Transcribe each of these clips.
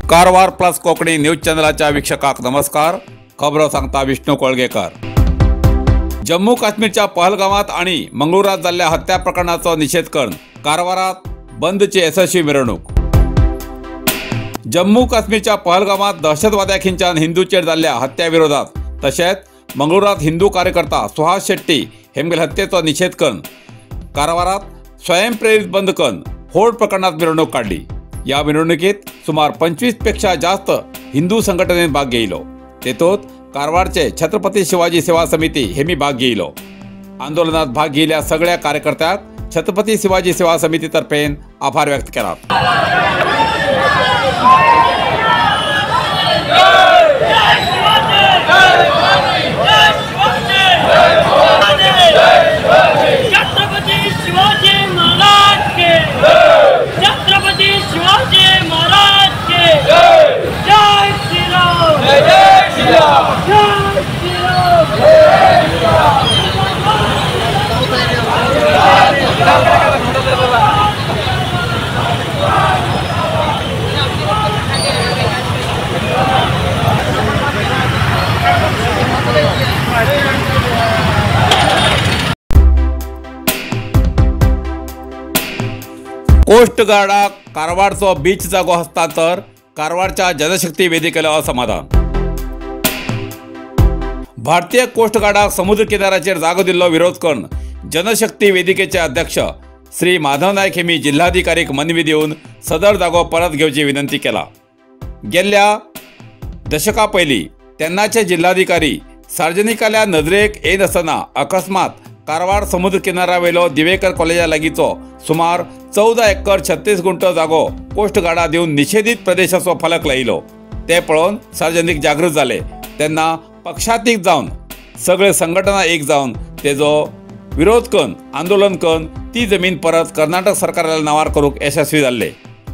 Karwar plus Konkani news चॅनलच्या वीक्षकांक नमस्कार. खबरो सांगता विष्णू कोळगेकर. जम्मू काश्मीरच्या पहलगामात आणि मंगळुरात जाल्ल्या हत्या प्रकरणाचो निषेध करून कारवारात बंदची यशस्वी मिरवणूक. जम्मू काश्मीरच्या पहलगामात दहशतवाद्या खिंच्यान हिंदूचेर जाल्ल्या हत्या विरोधात तशेंच मंगळुरात हिंदू कार्यकर्ता सुहास शेट्टी हेमगेल हत्येचो निषेध करून कारवारात स्वयंप्रेरित बंद करून होड प्रकरणात मिरवणूक काढली. या मिरवणुकीत सुमार 25 पेक्षा जास्त हिंदू संघटनेन भाग घेयलो. तेतूंत कारवारचे छत्रपती शिवाजी सेवा समिती हेमी भाग घेयलो. आंदोलनात भाग घेयल्या सगळ्या कार्यकर्त्यांक छत्रपती शिवाजी सेवा समिती तर्फेन आभार व्यक्त केला. कोस्ट गार्डाक कारवारचो बीच जागो हस्तांतर कारवारच्या जनशक्ती वेदिकेला असमाधान. भारतीय कोस्ट गार्डाक समुद्र किनाऱ्याचेर जागो दिल्लो विरोध करून जनशक्ती वेदिकेचे अध्यक्ष श्री माधव नायक हेमी जिल्हाधिकारीक मनवी दिवन सदर जागो परत घेवची विनंती केला. गेल्ल्या दशका पयलीं तेन्नाचे जिल्हाधिकारी सार्वजनिकाल्या नदरेक येनासतना अकस्मात कारवार समुद्र किनाऱ्यावेलो दिवेकर कॉलेजा लागींचो सुमार 14 एकर 36 गुंठ जागो कोस्ट गार्डा दिवन निषेधीत प्रदेशाचो फलक लायलो. ते पळोवन सार्वजनिक जागृत जाले. तेन्ना पक्षातीत जावन सगळे संघटना एक जावन तेजो विरोध करून आंदोलन करून ती जमीन परत कर्नाटक सरकाराच्या नांवार करूंक यशस्वी जाल्ले.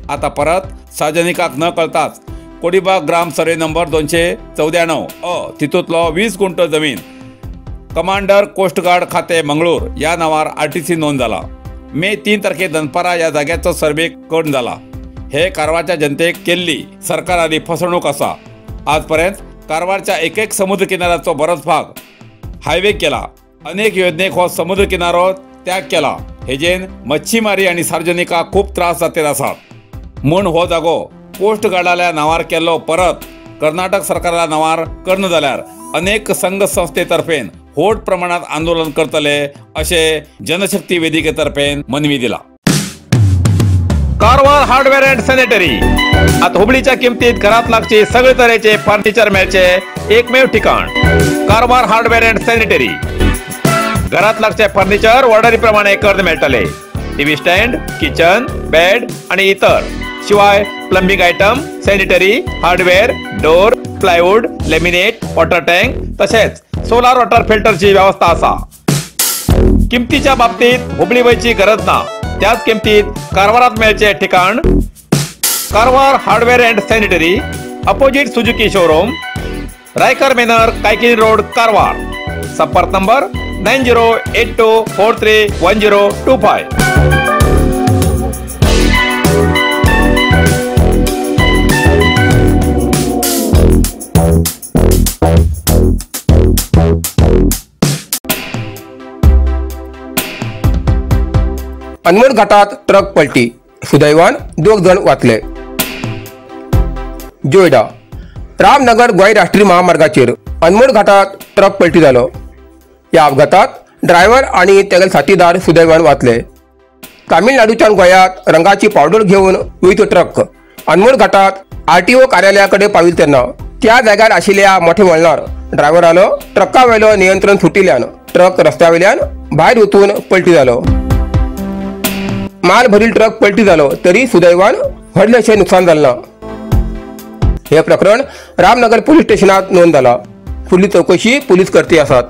आता परत सार्वजनिकाक न कळताच कोडीबाग ग्राम सर्वे नंबर 294 तितूंतलो 20 गुंठ जमीन कमांडर कोस्ट गार्ड खाते मंगळूर या नावार आरटीसी नोंद जाला. मे 3 तारखेक दनपारा ह्या जाग्याचो सर्वे करून जाला. हे कारवारच्या जनतेक केल्ली सरकाराली फसवणूक आसा. आजपर्यंत कारवारच्या एक समुद्र किनाऱ्याचो बरोच भाग हायवे केला. अनेक योजनेक हो समुद्र किनारो त्याग केला. हेजेन मच्छीमारी आणि सार्वजनिकांक खूप त्रास जातेत आसात. म्हूण हो जागो कोस्ट गार्डाल्या नांवार केल्लो परत कर्नाटक सरकाराच्या नांवार करना जाल्यार अनेक संघ संस्थे तर्फेन व्हड प्रमाणात आंदोलन करतले अशे जनशक्ती वेदिके तर्फेन मनवी दिला. कारवार हार्डवेअर अँड सॅनिटरी आता हुबळीच्या किमतीत घरात लागचे सगळे तऱ्हेचे फर्निचर मेळचे एकमेव ठिकाण कारवार हार्डवेअर अँड सॅनिटरी. घरात लागचे फर्निचर ऑर्डरी प्रमाणे कर्ज मेळटले. टीव्ही स्टँड, किचन, बेड आणि इतर शिवाय plumbing item, sanitary, hardware, door, plywood, laminate, water tank तसेच सोलार वॉटर फिल्टरची व्यवस्था असा. किमतीच्या बाबतीत हुबळी वयची गरज ना. त्याच किमतीत कारवारात मेळचे ठिकाण Karwar hardware and sanitary, opposite Suzuki showroom, Raikar manor, Kaikini road, Karwar. संपर्क नंबर 9082431025. अनमोड घाटात ट्रक पलटी, सुदैवान 2 जण वाचले. जोयडा रामनगर गोंय राष्ट्रीय महामार्गाचेर अनमोड घाटात ट्रक पलटी जालो. ह्या अपघातात ड्रायव्हर आणि तेगेल साथीदार सुदैवान वाचले. तामिळनाडूच्यान गोंयांत रंगाची पावडर घेवन वयतो ट्रक अनमोड घाटात आरटीओ कार्यालयाकडे पाविल तेन्ना त्या जाग्यार आशिल्ल्या मोठ्या वळणावर ड्रायव्हरालो ट्रका वयलो नियंत्रण सुटिल्ल्यान ट्रक रस्त्यावयल्यान भायर वचून पलटी जालो. माल भरील ट्रक पलटी जालो तरी सुदैवान व्हडलेशें नुकसान जालें ना. हे प्रकरण रामनगर पोलीस स्टेशनात नोंद जाला. फुडली चौकशी पोलीस करते आसात.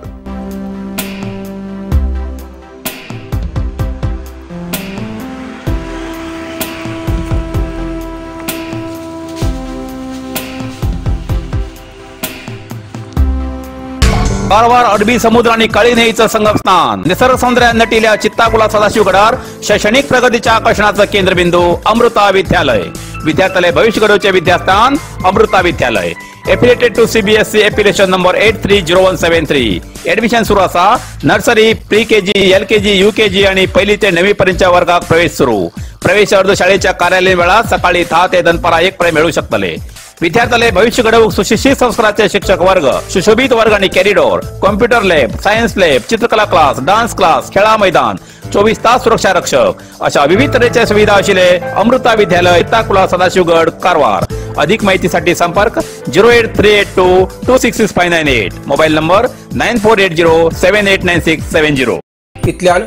कारवार अरबी समुद्र आणि काळी नदीचं संगमस्थान, निसर्ग सौंदर्यात नटिल्या चित्ताकुला सदाशिवगडावर शैक्षणिक प्रगतीच्या आकर्षणाचं केंद्रबिंदू अमृता विद्यालय. विद्यार्थ्यालय भविष्य घडवचे विद्यास्थान अमृता विद्यालय. Affiliated to CBSE application number 830173. Admission सुरू असा. Nursery, pre KG, LKG, UKG आणि पहिली ते 9वी पर्यंतच्या वर्गात प्रवेश सुरू. प्रवेश अर्ज शाळेच्या कार्यालयीन वेळा सकाळी 10 ते दनपारा 1 पर्यंत मिळू शकतले. विद्यार्थ्यालय भविष्य घडवूक सुशिक्षित संस्काराचे शिक्षक वर्ग, सुशोभित वर्ग आणि corridor, computer lab, science lab, चित्रकला क्लास, डान्स क्लास, खेळा मैदान, 24 तास सुरक्षा रक्षक अशा विविध तऱ्हेच्या सुविधा असलेले अमृता विद्यालय, चित्ताकुला सदाशिवगड, कारवार. अधिक माहितीसाठी संपर्क 08382266598. Mobile number 9480789670. इतल्यान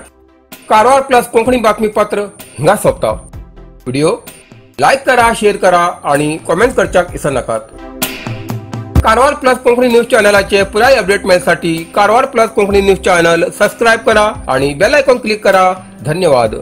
कारवार प्लस कोंकणी बातमीपत्र हिंगा सोंपता. व्हिडिओ लाईक करा, शेअर करा आणि कमेंट करच्याक विसरू नाकात. कारवार प्लस कोंकणी न्यूज चॅनलाचे पुराय अपडेट मिळण्यासाठी Karwar plus Konkani news channel subscribe करा आणि बेल आयकॉन क्लिक करा. धन्यवाद.